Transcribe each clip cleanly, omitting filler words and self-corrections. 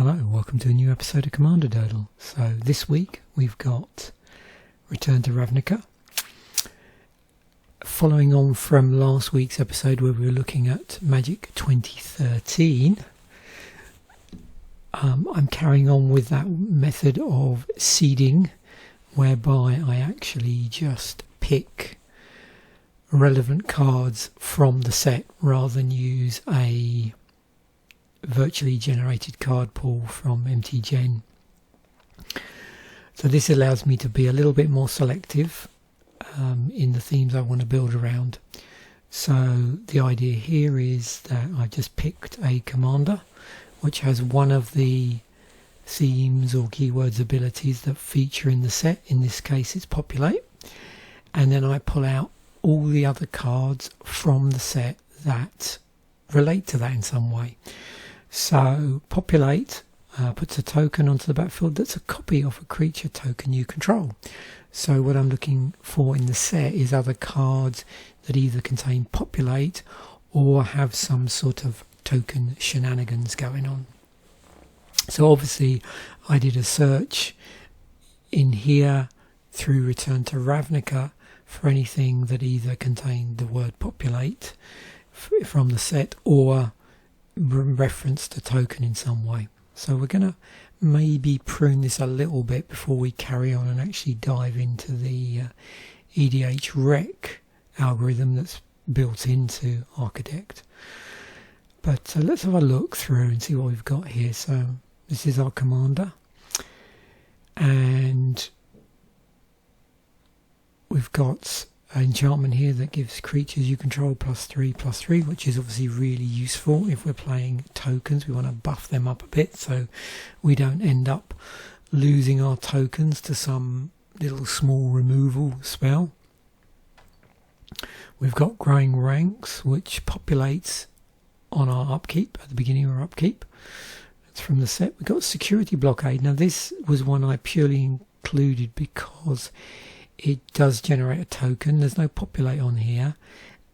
Hello, welcome to a new episode of Commander Durdle. So this week we've got Return to Ravnica. Following on from last week's episode where we were looking at Magic 2013, I'm carrying on with that method of seeding, whereby I actually just pick relevant cards from the set rather than use a virtually generated card pool from MTGen. So this allows me to be a little bit more selective in the themes I want to build around. So the idea here is that I just picked a commander which has one of the themes or keywords abilities that feature in the set. In this case it's Populate, and then I pull out all the other cards from the set that relate to that in some way. So Populate puts a token onto the battlefield that's a copy of a creature token you control. So what I'm looking for in the set is other cards that either contain Populate or have some sort of token shenanigans going on. So obviously I did a search in here through Return to Ravnica for anything that either contained the word Populate from the set or reference to token in some way. So we're going to maybe prune this a little bit before we carry on and actually dive into the EDH rec algorithm that's built into Architect. But let's have a look through and see what we've got here. So this is our commander, and we've got an enchantment here that gives creatures you control +3/+3, which is obviously really useful if we're playing tokens. We want to buff them up a bit so we don't end up losing our tokens to some little small removal spell. We've got Growing Ranks, which populates on our upkeep at the beginning of our upkeep. That's from the set. We've got Security Blockade. Now this was one I purely included because it does generate a token. There's no Populate on here.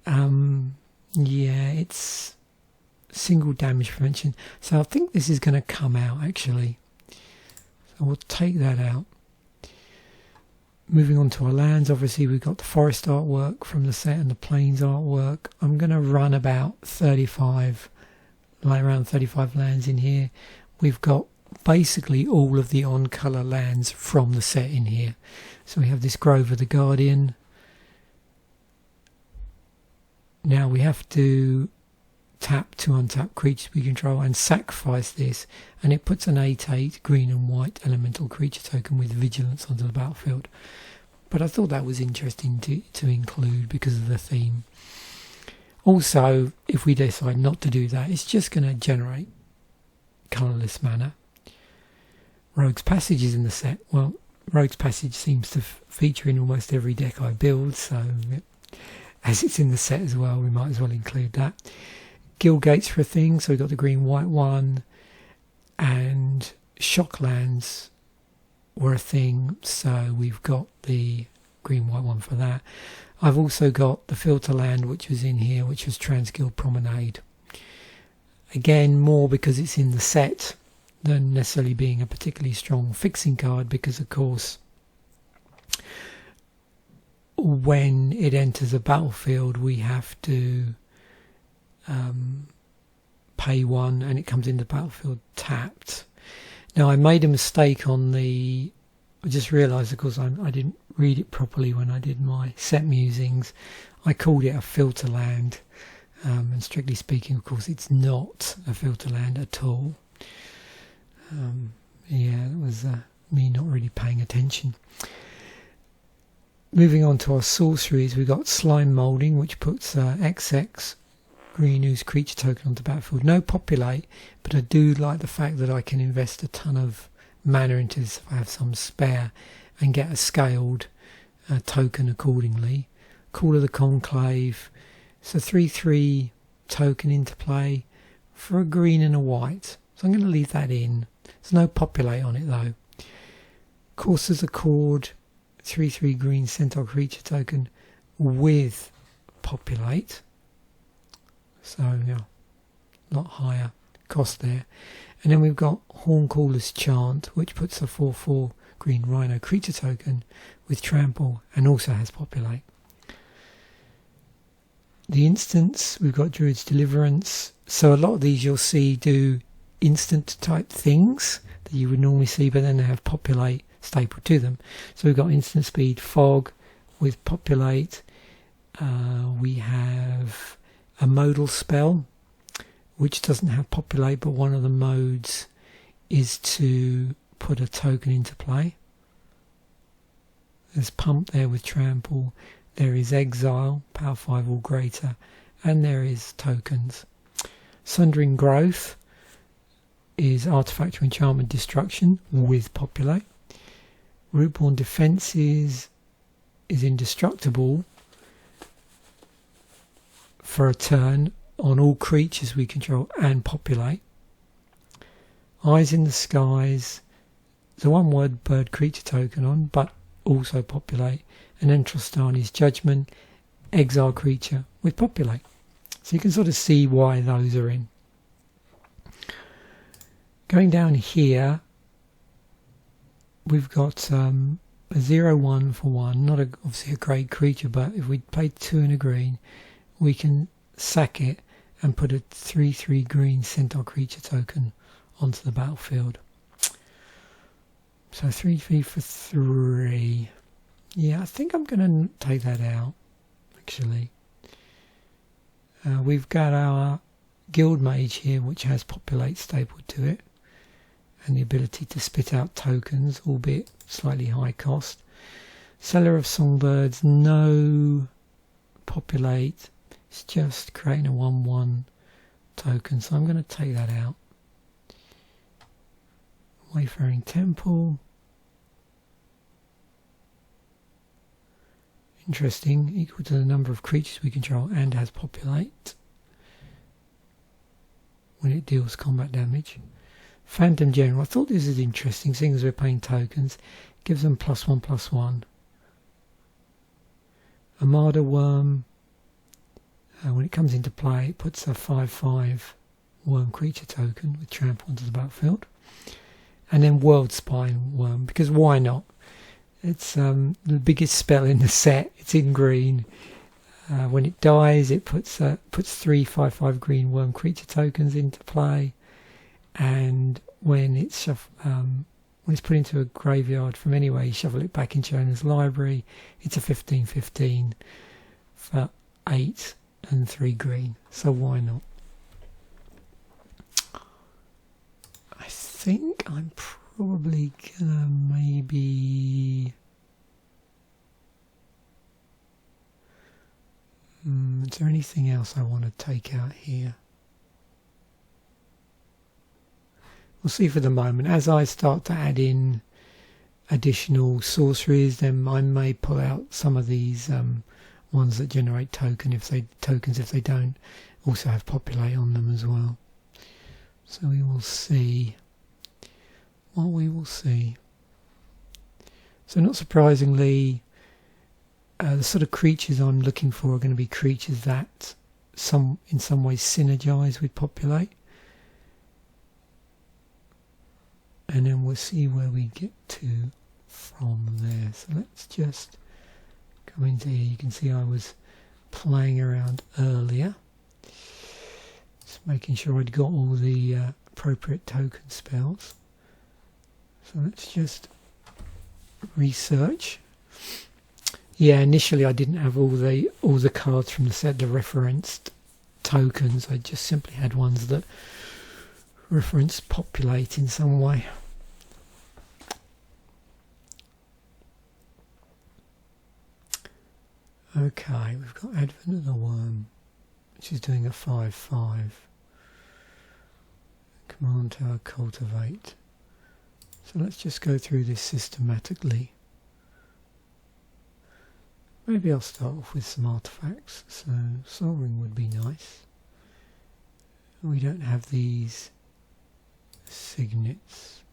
Yeah, it's single damage prevention. So I think this is going to come out actually. So we'll take that out. Moving on to our lands, obviously we've got the forest artwork from the set and the plains artwork. I'm going to run about 35, like around 35 lands in here. We've got basically all of the on-colour lands from the set in here. So we have this Grover the Guardian. Now we have to tap to untap creatures we control and sacrifice this, and it puts an 8/8 green and white elemental creature token with vigilance onto the battlefield. But I thought that was interesting to include because of the theme. Also, if we decide not to do that, it's just going to generate colourless mana. Rogue's Passage is in the set. Well, Rogue's Passage seems to feature in almost every deck I build, so as it's in the set as well, we might as well include that. Guildgates for a thing, so we've got the green-white one, and Shocklands were a thing, so we've got the green-white one for that. I've also got the Filter Land, which was in here, which was Transguild Promenade. Again, more because it's in the set than necessarily being a particularly strong fixing card, because of course when it enters a battlefield we have to pay one and it comes into the battlefield tapped. Now I made a mistake on the, I just realised of course I didn't read it properly when I did my set musings. I called it a filter land, and strictly speaking of course it's not a filter land at all. Yeah, that was me not really paying attention. Moving on to our sorceries, we've got Slime Moulding, which puts XX green ooze creature token onto the battlefield. No Populate, but I do like the fact that I can invest a ton of mana into this if I have some spare and get a scaled token accordingly. Call of the Conclave. It's a 3/3 token into play for a green and a white. So I'm going to leave that in. There's no Populate on it though. Courser's Accord, 3/3 green centaur creature token with Populate. So yeah, a lot higher cost there. And then we've got Horncaller's Chant, which puts a 4/4 green rhino creature token with trample and also has populate. The instants, we've got Druid's Deliverance. So a lot of these you'll see do instant type things that you would normally see, but then they have populate stapled to them. So we've got instant speed fog with populate. We have a modal spell which doesn't have populate, but one of the modes is to put a token into play. There's pump there with trample. There is exile, power 5 or greater, and there is tokens. Sundering Growth is artifact or enchantment destruction with populate. Rootborn Defenses is indestructible for a turn on all creatures we control and populate. Eyes in the Skies, the 1-word bird creature token on, but also populate. And then Trostani's Judgment, exile creature with populate. So you can sort of see why those are in. Going down here, we've got a 0/1 for 1, not obviously a great creature, but if we played 2 in a green, we can sack it and put a 3/3 green centaur creature token onto the battlefield. So 3/3 for 3. Yeah, I think I'm going to take that out, actually. We've got our Guild Mage here, which has populate stapled to it, and the ability to spit out tokens, albeit slightly high cost. Seller of Songbirds, no populate. It's just creating a 1/1 token, so I'm going to take that out. Wayfaring Temple. Interesting, equal to the number of creatures we control and has populate when it deals combat damage. Phantom General, I thought this is interesting, seeing as we're paying tokens. Gives them +1/+1. Armada Wurm, when it comes into play, it puts a 5/5 worm creature token with trample onto the battlefield. And then World Spine Worm, because why not? It's the biggest spell in the set. It's in green. When it dies, it puts 3 5/5 green worm creature tokens into play. And when it's put into a graveyard from anywhere, you shuffle it back into your owner's library. It's a 15/15 for 8 and 3 green. So why not? I think I'm probably gonna maybe is there anything else I want to take out here? We'll see for the moment. As I start to add in additional sorceries, then I may pull out some of these ones that generate tokens if they don't also have populate on them as well. So we will see. Well, we will see. So not surprisingly, the sort of creatures I'm looking for are going to be creatures that in some ways synergize with populate. And then we'll see where we get to from there. So let's just come into here. You can see I was playing around earlier, just making sure I'd got all the appropriate token spells. So let's just research. Yeah, initially I didn't have all the cards from the set, the referenced tokens. I just simply had ones that reference populate in some way. Okay, we've got Advent of the Worm, which is doing a 5/5. Command Tower Cultivate. So let's just go through this systematically. Maybe I'll start off with some artifacts. So Soul Ring would be nice. We don't have these signets.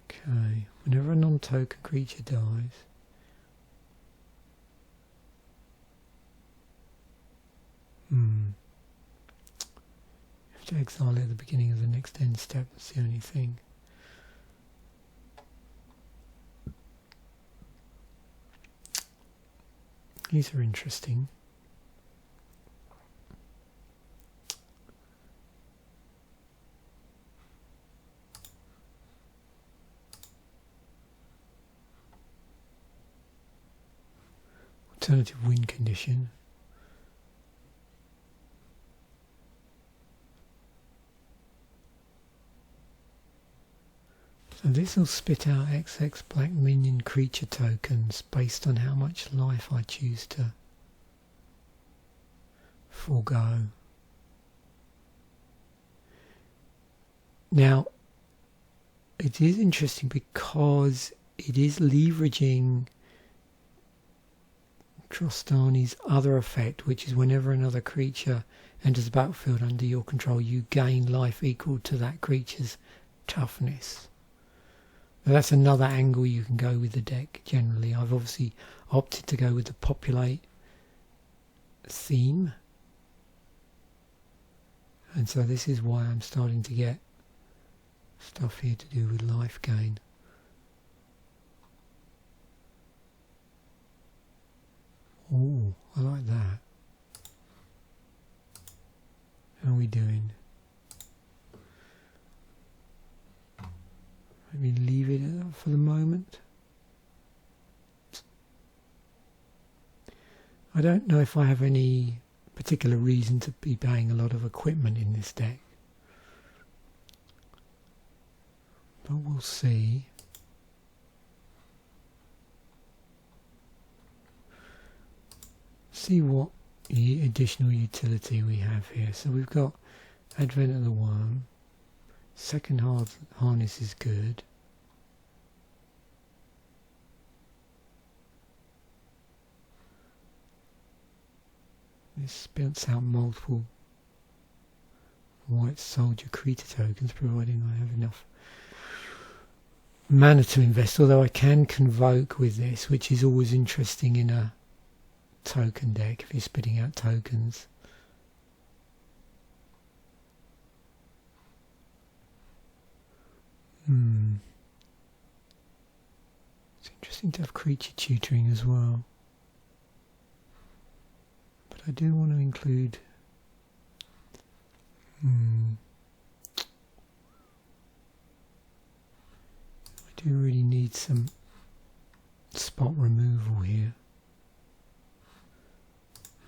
Okay, whenever a non-token creature dies, to exile it at the beginning of the next end step. That's the only thing. These are interesting. Alternative win condition. So this will spit out XX black minion creature tokens based on how much life I choose to forego. Now, it is interesting because it is leveraging Trostani's other effect, which is whenever another creature enters the battlefield under your control, you gain life equal to that creature's toughness. Now that's another angle you can go with the deck generally. I've obviously opted to go with the populate theme, and so this is why I'm starting to get stuff here to do with life gain. Oh, I like that. How are we doing? Let me leave it for the moment. I don't know if I have any particular reason to be buying a lot of equipment in this deck, but we'll see. See what additional utility we have here. So we've got Advent of the Worm. Second harness is good. This spits out multiple white soldier creature tokens, providing I have enough mana to invest, although I can convoke with this, which is always interesting in a token deck if you're spitting out tokens. It's interesting to have creature tutoring as well, but I do want to include I do really need some spot removal here.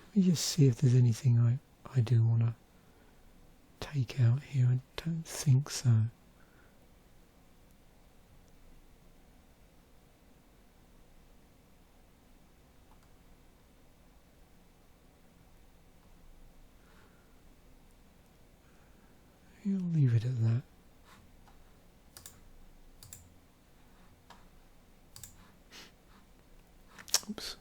Let me just see if there's anything I do want to take out here. I don't think so. I'll leave it at that. Oops.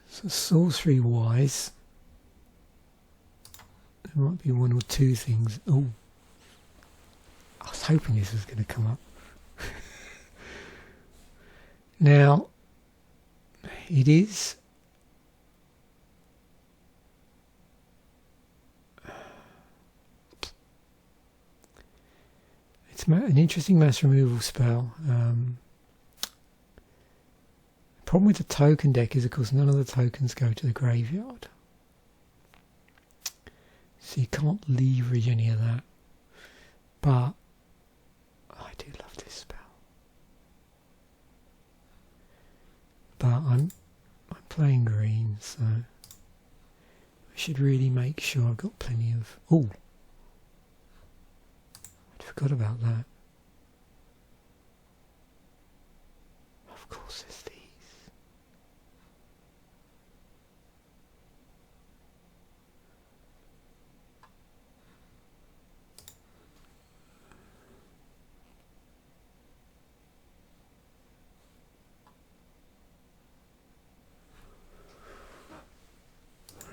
So sorcery wise, there might be one or two things. Oh, I was hoping this was going to come up. Now, it is an interesting mass removal spell. Problem with the token deck is, of course, none of the tokens go to the graveyard, so you can't leverage any of that. But I do love this spell. But I'm playing green, so I should really make sure I've got plenty of. Oh, I forgot about that. Of course, there's these.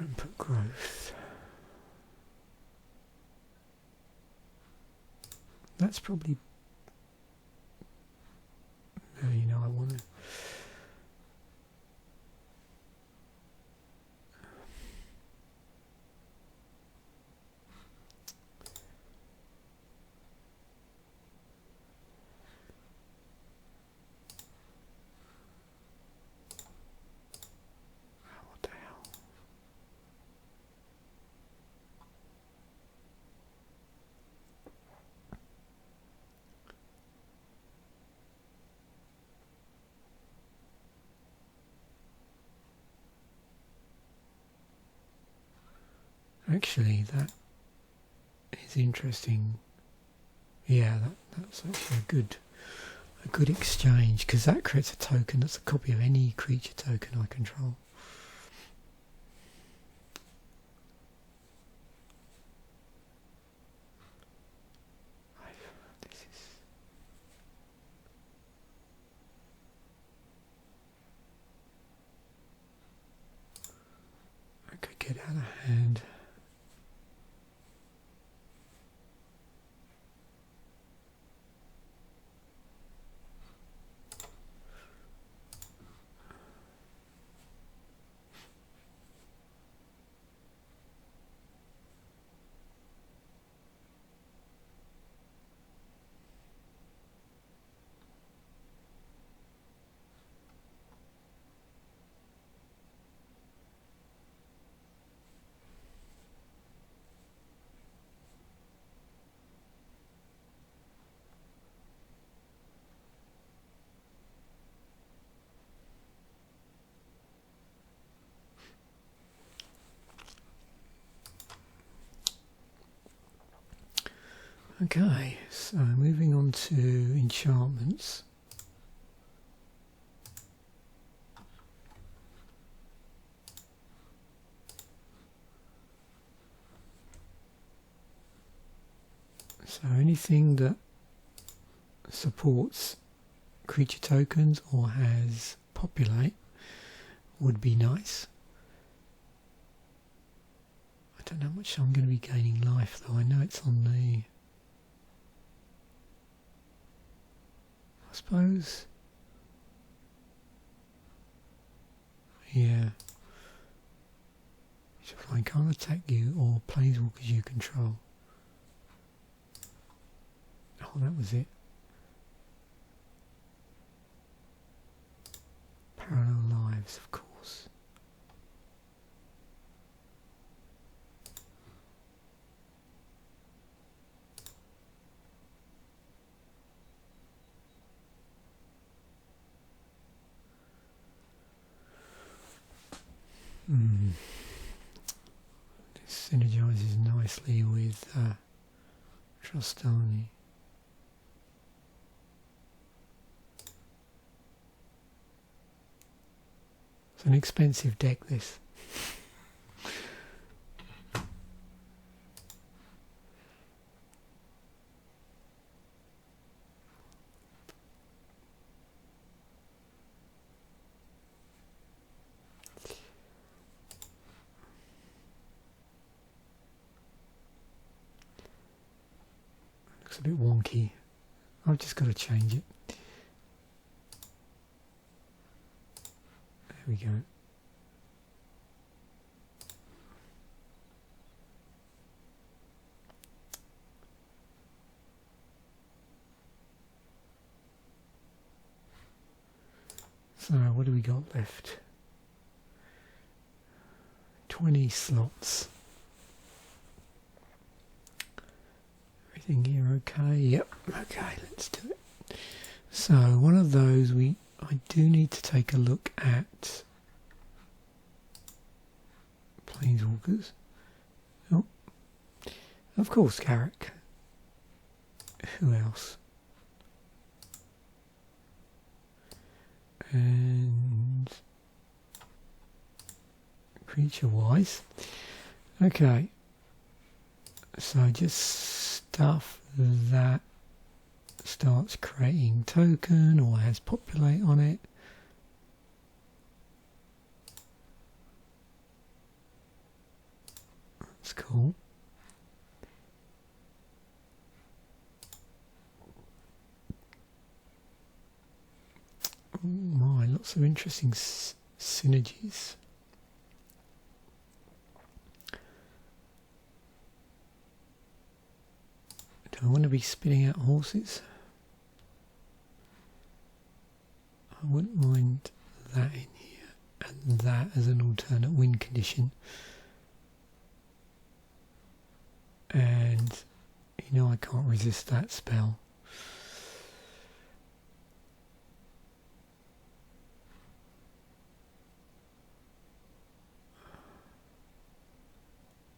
Input growth. That's probably, you know, I want to. Actually, that is interesting. Yeah, that's actually a good exchange, because that creates a token that's a copy of any creature token I control. I could get out of hand. Okay, so moving on to enchantments. So anything that supports creature tokens or has populate would be nice. I don't know how much I'm going to be gaining life though. I know it's on the... I suppose... Yeah. I can't attack you or planeswalkers you control. Oh, that was it. Parallel lives, of course. This synergizes nicely with Trostani. It's an expensive deck, this. Looks a bit wonky. I've just got to change it. There we go. So what do we got left? 20 slots. Everything here okay? Yep. Okay, let's do it. So one of those I do need to take a look at planeswalkers. Oh, of course, Garruk. Who else? And creature-wise, okay. So just stuff that starts creating token or has populate on it. That's cool. Oh my, lots of interesting synergies. Do I want to be spitting out horses? I wouldn't mind that in here, and that as an alternate win condition. And you know I can't resist that spell.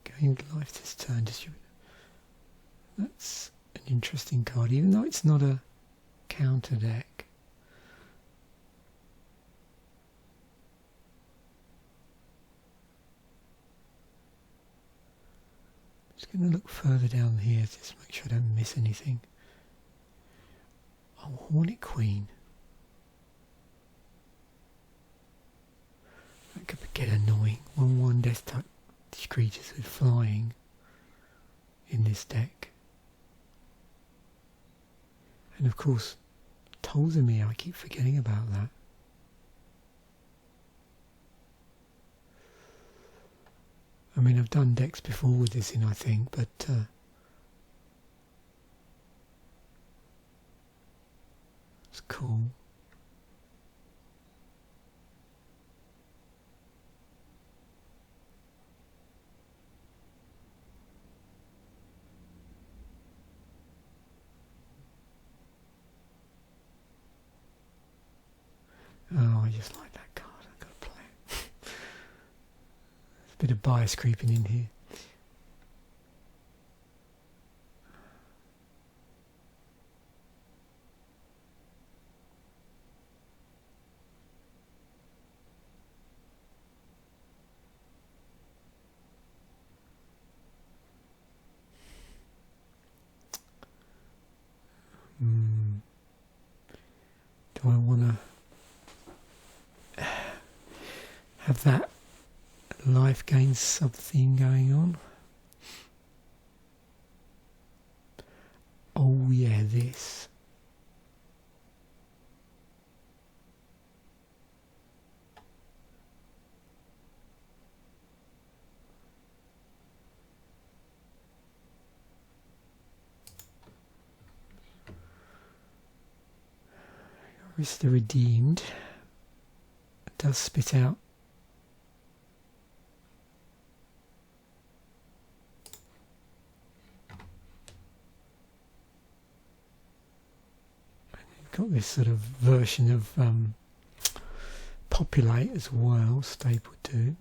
Gained turn distributor. That's an interesting card, even though it's not a counter deck. Just going to look further down here just to make sure I don't miss anything. Oh, Hornet Queen. That could get annoying. 1/1 death touch creatures with flying in this deck. And of course, Tolzamir, I keep forgetting about that. I mean, I've done decks before with this in, I think, but it's cool. Oh, I just like that card. I've got to play it. There's a bit of bias creeping in here. Do I want to have that life gain sub theme going on? Oh yeah, this. Arasta Redeemed. It does spit out got this sort of version of Populate as well, Staple 2.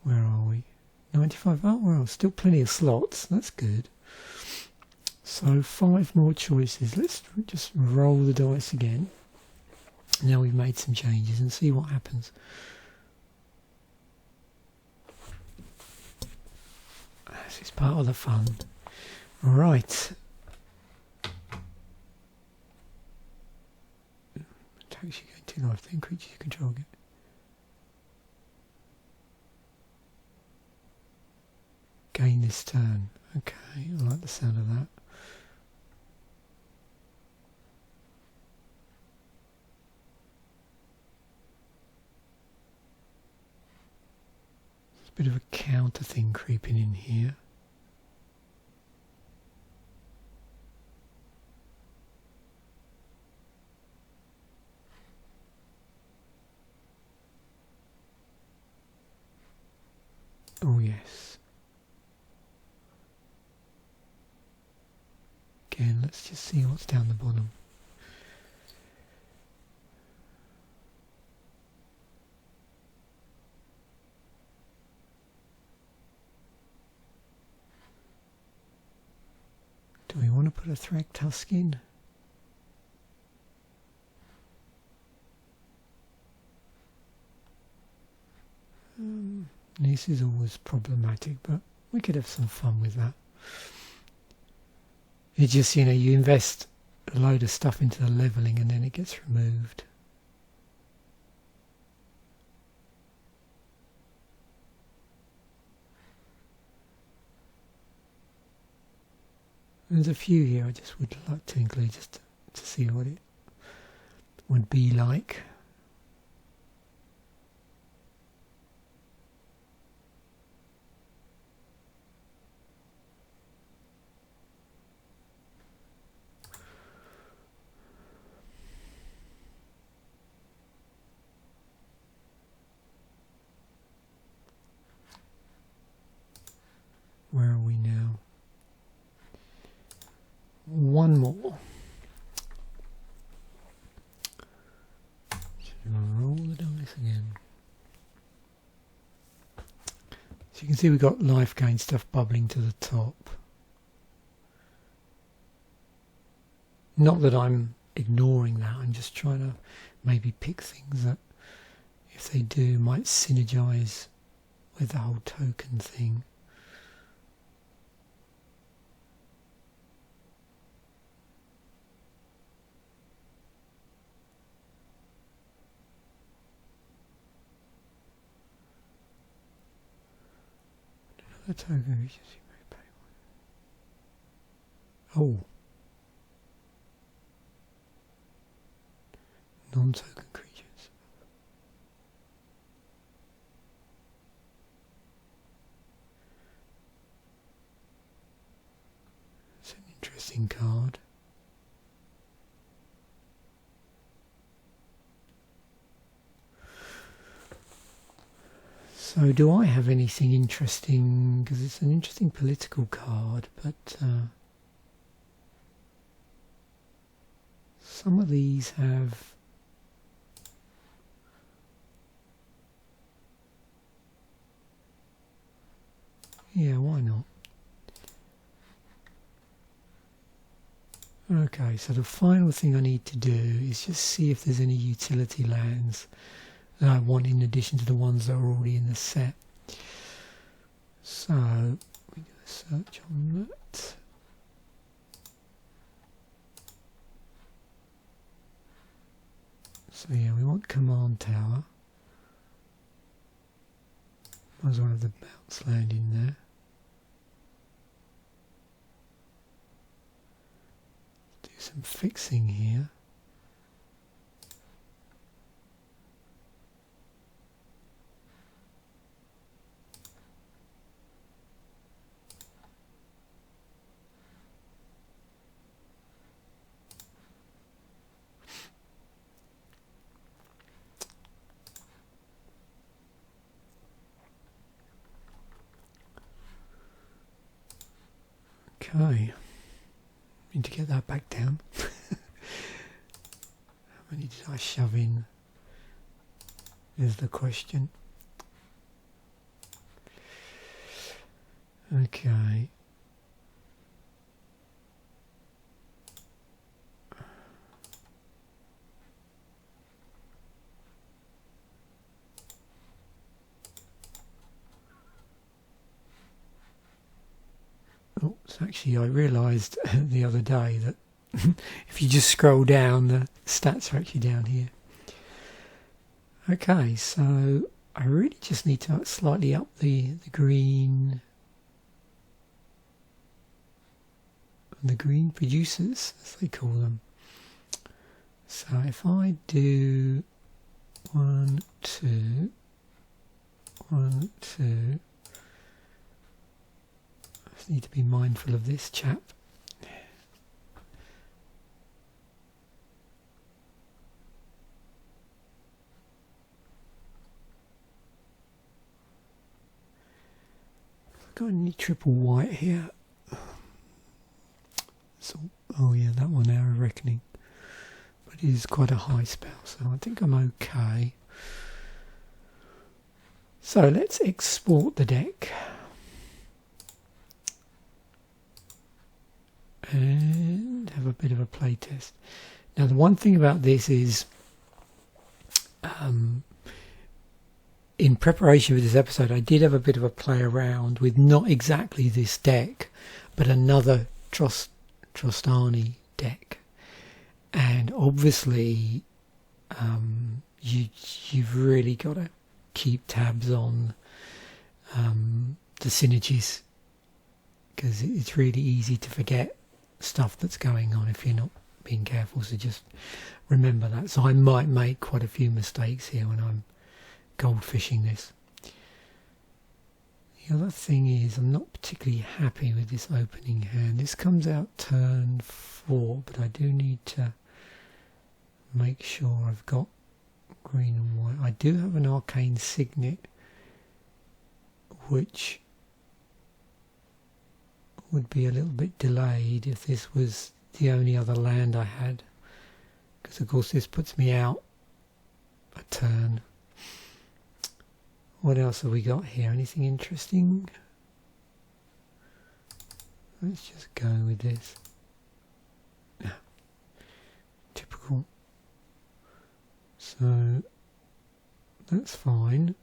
Where are we? 95. Oh well, still plenty of slots, that's good. So 5 more choices. Let's just roll the dice again. Now we've made some changes and see what happens. This is part of the fun. Right. Attacks you gain 2 life, then creatures you control get. Gain this turn. Okay, I like the sound of that. There's a bit of a counter thing creeping in here. Oh yes. Again, let's just see what's down the bottom. Do we want to put a Thragtusk in? This is always problematic, but we could have some fun with that. It just, you know, you invest a load of stuff into the levelling and then it gets removed. There's a few here I just would like to include just to see what it would be like. Where are we now? One more. So you can see we've got life gain stuff bubbling to the top. Not that I'm ignoring that, I'm just trying to maybe pick things that, if they do, might synergize with the whole token thing. Another token creatures you may pay one. Oh. Non-token creatures. It's an interesting card. So do I have anything interesting? Because it's an interesting political card, but some of these have yeah, why not? Okay, so the final thing I need to do is just see if there's any utility lands that I want in addition to the ones that are already in the set. So we do a search on that. So yeah, we want Command Tower. There's one of the bounce land in there. Do some fixing here. Okay, need to get that back down. How many did I shove in? Is the question. Okay. Oh, so actually I realised the other day that if you just scroll down, the stats are actually down here. Okay, so I really just need to slightly up the green producers, as they call them. So if I do 1, 2, 1, 2. Need to be mindful of this chap. I've got any triple white here. So, oh yeah, that one, Hour of Reckoning. But it is quite a high spell, so I think I'm okay. So let's export the deck. And have a bit of a play test. Now the one thing about this is in preparation for this episode I did have a bit of a play around with not exactly this deck but another Trostani deck, and obviously you've really got to keep tabs on the synergies, because it's really easy to forget stuff that's going on if you're not being careful, so just remember that. So I might make quite a few mistakes here when I'm goldfishing this. The other thing is I'm not particularly happy with this opening hand. This comes out turn 4, but I do need to make sure I've got green and white. I do have an Arcane Signet which would be a little bit delayed if this was the only other land I had, because of course this puts me out a turn. What else have we got here? Anything interesting? Let's just go with this. Typical. So that's fine.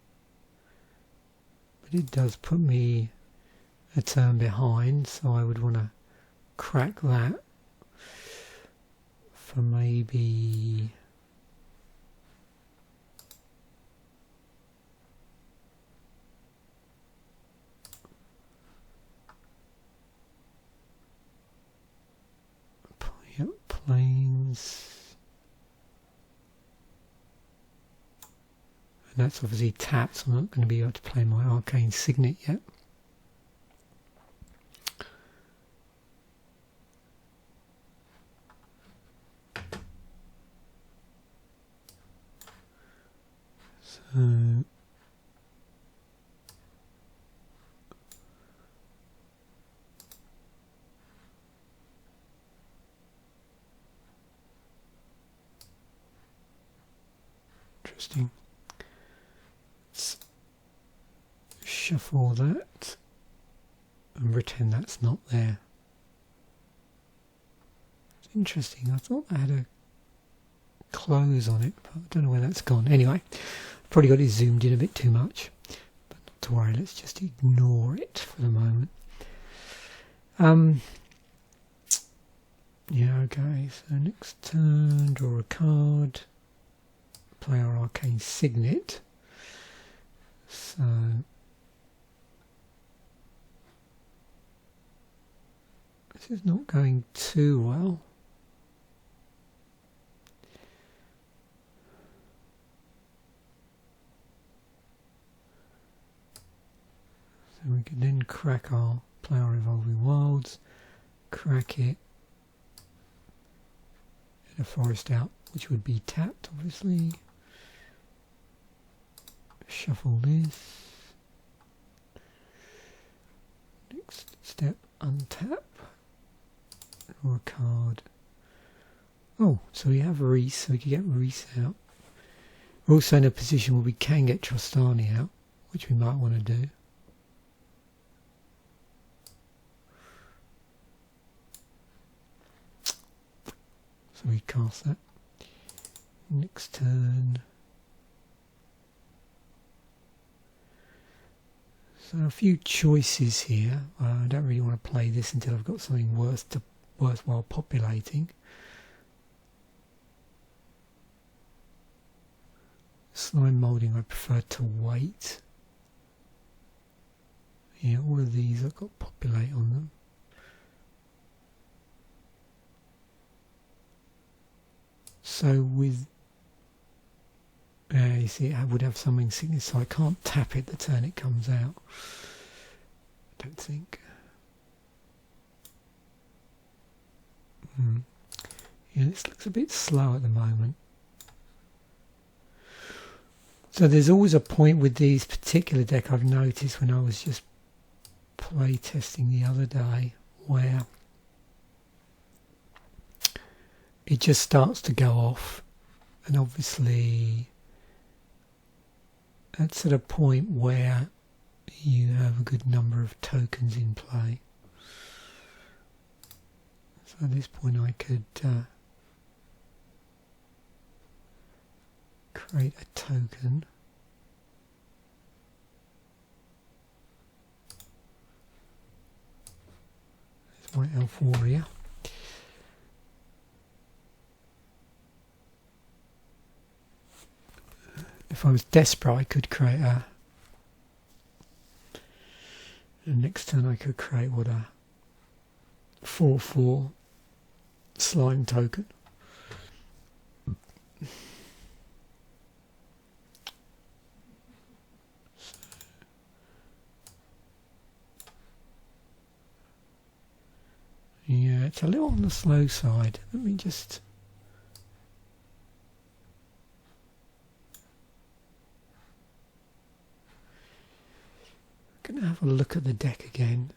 But it does put me a turn behind, so I would want to crack that for maybe planes, and that's obviously tapped, so I'm not going to be able to play my Arcane Signet yet. So interesting. Let's shuffle that and pretend that's not there. It's interesting. I thought I had a close on it, but I don't know where that's gone. Anyway, probably got it zoomed in a bit too much, but not to worry, let's just ignore it for the moment. Yeah, okay, so next turn, draw a card, play our Arcane Signet. So this is not going too well. So we can then crack our, play our Evolving Wilds, crack it, and a forest out, which would be tapped obviously. Shuffle this. Next step, untap. Draw a card. Oh, so we have Reese, so we can get Reese out. We're also in a position where we can get Trostani out, which we might want to do. So we cast that. Next turn. So a few choices here. I don't really want to play this until I've got something worthwhile populating. Slime moulding I prefer to wait. Yeah, all of these I've got populate on them. So with you see, I would have something signature, so I can't tap it the turn it comes out. I don't think. Yeah, this looks a bit slow at the moment. So there's always a point with these particular deck I've noticed when I was just play testing the other day where it just starts to go off, and obviously that's at a point where you have a good number of tokens in play. So at this point I could create a token. There's my Elf Warrior. If I was desperate, I could create and next turn I could create what, a 4/4 slime token. Yeah, it's a little on the slow side. Let me just... I'm going to have a look at the deck again.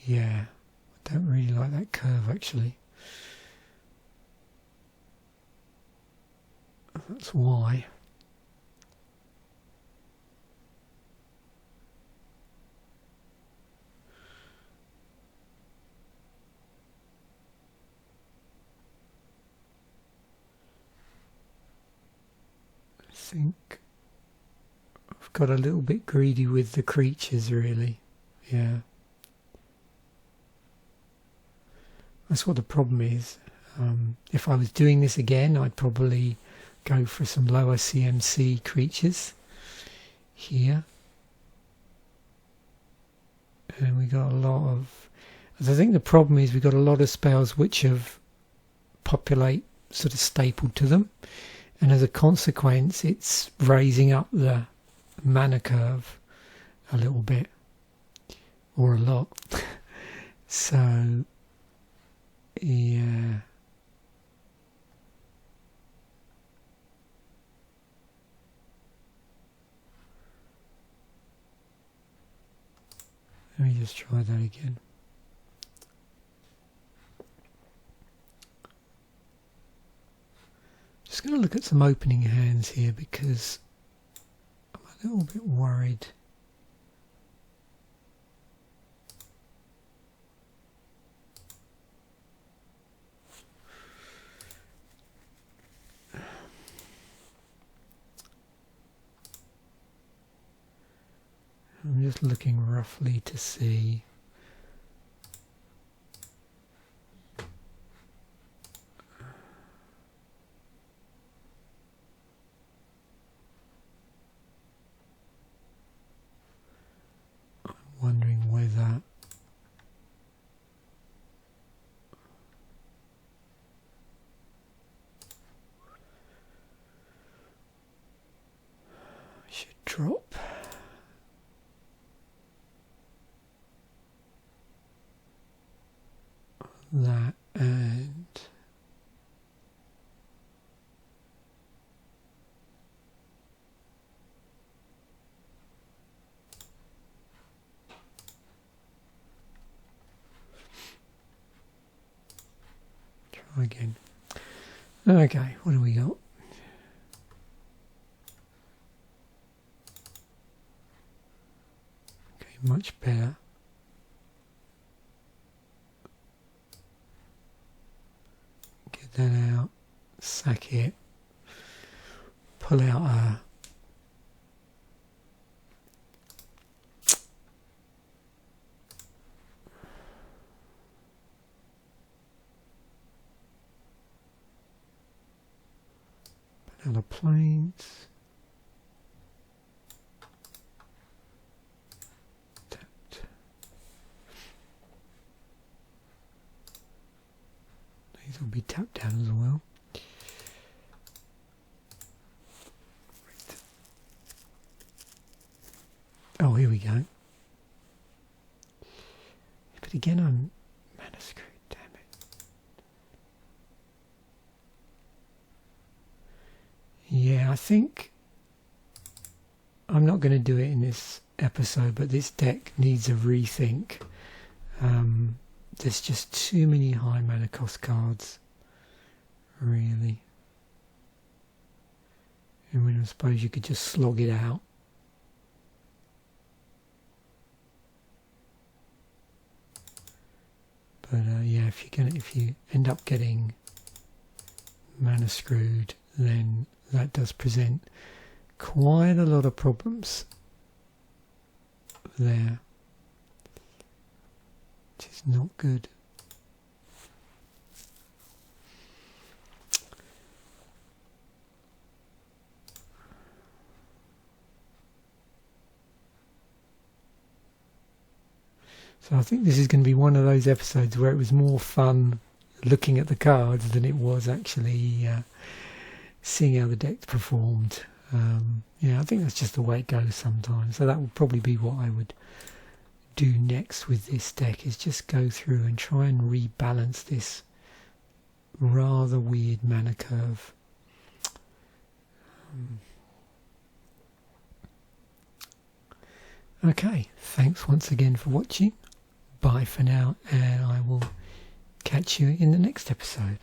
Yeah, I don't really like that curve actually. That's why. I think I've got a little bit greedy with the creatures really. Yeah. That's what the problem is. If I was doing this again, I'd probably go for some lower CMC creatures here. And we got a lot of... I think the problem is we've got a lot of spells which have populate sort of stapled to them. And as a consequence, it's raising up the mana curve a little bit. Or a lot. So, yeah... Let me just try that again. Just going to look at some opening hands here because I'm a little bit worried. I'm just looking roughly to see. I'm wondering whether I should drop. That and try again. Okay, what do we got? Okay, much better. That out, sack it, pull out a banana planes, tapped. These will be tapped down as well. Oh, here we go. But again, I'm mana screwed, damn it. Yeah, I think I'm not going to do it in this episode, but this deck needs a rethink. There's just too many high mana cost cards, really. And when I suppose you could just slog it out. But yeah, if you end up getting mana screwed, then that does present quite a lot of problems there, which is not good. So I think this is going to be one of those episodes where it was more fun looking at the cards than it was actually seeing how the deck performed. Yeah, I think that's just the way it goes sometimes. So that would probably be what I would do next with this deck, is just go through and try and rebalance this rather weird mana curve. Okay, thanks once again for watching. Bye. bye for now, and I will catch you in the next episode.